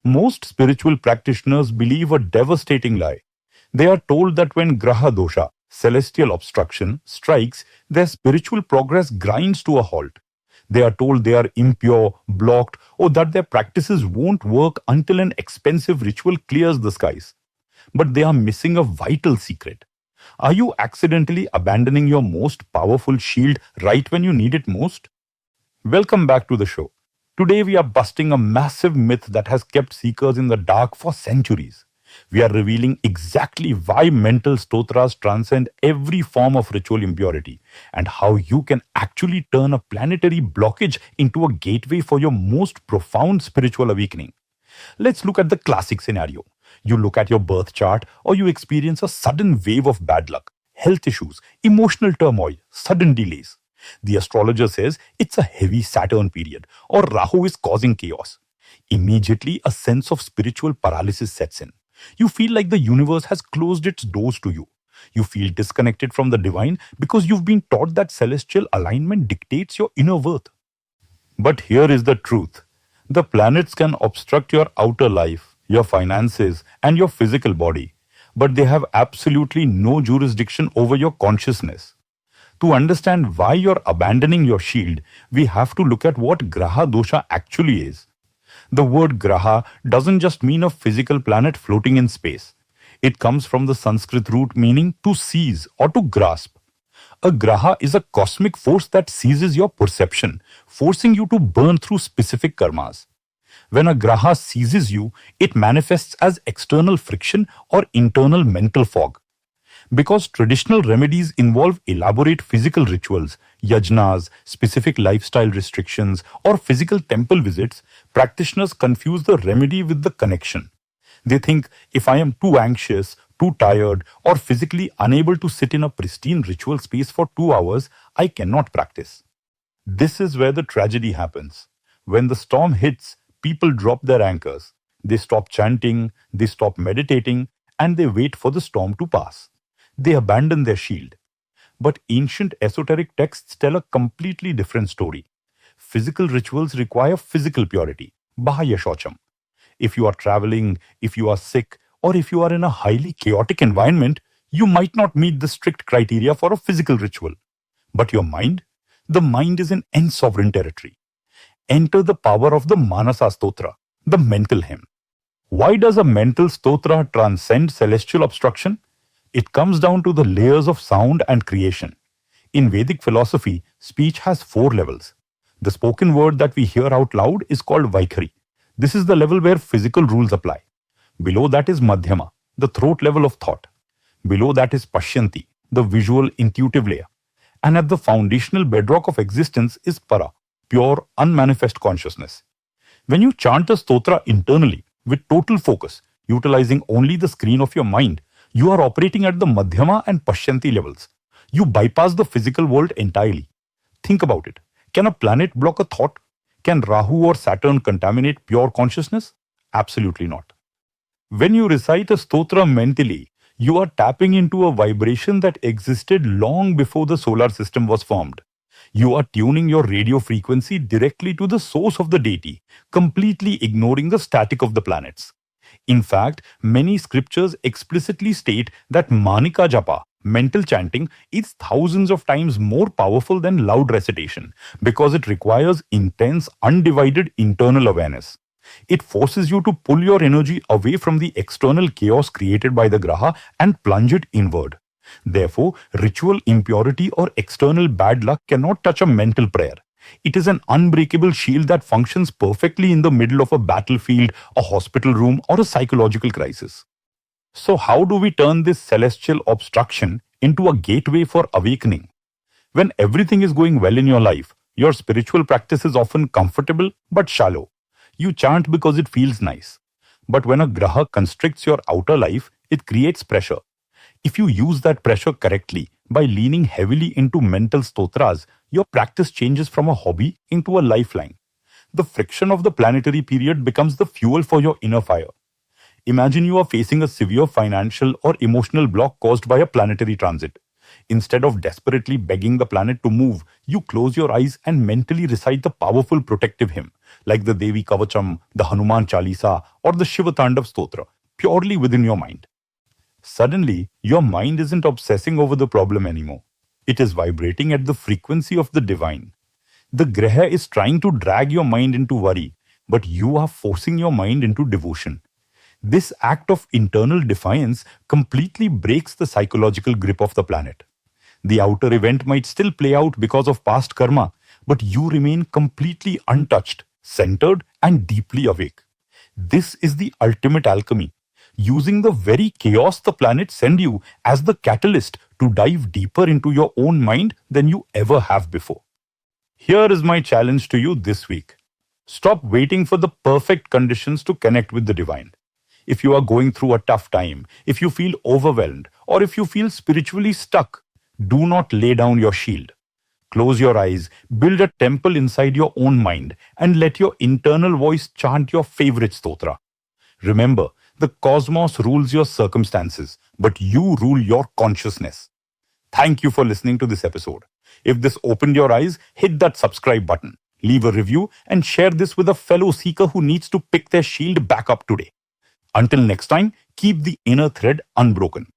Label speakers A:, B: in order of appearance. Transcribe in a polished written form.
A: Most spiritual practitioners believe a devastating lie. They are told that when Graha Dosha, celestial obstruction, strikes, their spiritual progress grinds to a halt. They are told they are impure, blocked, or that their practices won't work until an expensive ritual clears the skies. But they are missing a vital secret. Are you accidentally abandoning your most powerful shield right when you need it most? Welcome back to the show. Today we are busting a massive myth that has kept seekers in the dark for centuries. We are revealing exactly why mental stotras transcend every form of ritual impurity and how you can actually turn a planetary blockage into a gateway for your most profound spiritual awakening. Let's look at the classic scenario. You look at your birth chart or you experience a sudden wave of bad luck, health issues, emotional turmoil, sudden delays. The astrologer says it's a heavy Saturn period or Rahu is causing chaos. Immediately, a sense of spiritual paralysis sets in. You feel like the universe has closed its doors to you. You feel disconnected from the divine because you've been taught that celestial alignment dictates your inner worth. But here is the truth. The planets can obstruct your outer life, your finances, and your physical body, but they have absolutely no jurisdiction over your consciousness. To understand why you're abandoning your shield, we have to look at what Graha Dosha actually is. The word Graha doesn't just mean a physical planet floating in space. It comes from the Sanskrit root meaning to seize or to grasp. A Graha is a cosmic force that seizes your perception, forcing you to burn through specific karmas. When a Graha seizes you, it manifests as external friction or internal mental fog. Because traditional remedies involve elaborate physical rituals, yajnas, specific lifestyle restrictions, or physical temple visits, practitioners confuse the remedy with the connection. They think if I am too anxious, too tired, or physically unable to sit in a pristine ritual space for 2 hours, I cannot practice. This is where the tragedy happens. When the storm hits, people drop their anchors. They stop chanting, they stop meditating, and they wait for the storm to pass. They abandon their shield. But ancient esoteric texts tell a completely different story. Physical rituals require physical purity, bahaya shocham. If you are traveling, if you are sick, or if you are in a highly chaotic environment, you might not meet the strict criteria for a physical ritual. But your mind? The mind is in sovereign territory. Enter the power of the Manasa Stotra, the mental hymn. Why does a mental stotra transcend celestial obstruction? It comes down to the layers of sound and creation. In Vedic philosophy, speech has 4 levels. The spoken word that we hear out loud is called Vaikhari. This is the level where physical rules apply. Below that is Madhyama, the throat level of thought. Below that is Pashyanti, the visual intuitive layer. And at the foundational bedrock of existence is Para, pure unmanifest consciousness. When you chant a stotra internally with total focus, utilizing only the screen of your mind, you are operating at the Madhyama and Pashyanti levels. You bypass the physical world entirely. Think about it. Can a planet block a thought? Can Rahu or Saturn contaminate pure consciousness? Absolutely not. When you recite a stotra mentally, you are tapping into a vibration that existed long before the solar system was formed. You are tuning your radio frequency directly to the source of the deity, completely ignoring the static of the planets. In fact, many scriptures explicitly state that Manika Japa, mental chanting, is thousands of times more powerful than loud recitation because it requires intense, undivided internal awareness. It forces you to pull your energy away from the external chaos created by the Graha and plunge it inward. Therefore, ritual impurity or external bad luck cannot touch a mental prayer. It is an unbreakable shield that functions perfectly in the middle of a battlefield, a hospital room, or a psychological crisis. So how do we turn this celestial obstruction into a gateway for awakening? When everything is going well in your life, your spiritual practice is often comfortable but shallow. You chant because it feels nice. But when a graha constricts your outer life, it creates pressure. If you use that pressure correctly, by leaning heavily into mental stotras, your practice changes from a hobby into a lifeline. The friction of the planetary period becomes the fuel for your inner fire. Imagine you are facing a severe financial or emotional block caused by a planetary transit. Instead of desperately begging the planet to move, you close your eyes and mentally recite the powerful protective hymn, like the Devi Kavacham, the Hanuman Chalisa, or the Shiva Tandav Stotra, purely within your mind. Suddenly, your mind isn't obsessing over the problem anymore. It is vibrating at the frequency of the divine. The Graha is trying to drag your mind into worry, but you are forcing your mind into devotion. This act of internal defiance completely breaks the psychological grip of the planet. The outer event might still play out because of past karma, but you remain completely untouched, centered, and deeply awake. This is the ultimate alchemy, using the very chaos the planet send you as the catalyst to dive deeper into your own mind than you ever have before. Here is my challenge to you this week. Stop waiting for the perfect conditions to connect with the divine. If you are going through a tough time, if you feel overwhelmed, or if you feel spiritually stuck, do not lay down your shield. Close your eyes, build a temple inside your own mind, and let your internal voice chant your favorite stotra. Remember, the cosmos rules your circumstances, but you rule your consciousness. Thank you for listening to this episode. If this opened your eyes, hit that subscribe button, leave a review, and share this with a fellow seeker who needs to pick their shield back up today. Until next time, keep the inner thread unbroken.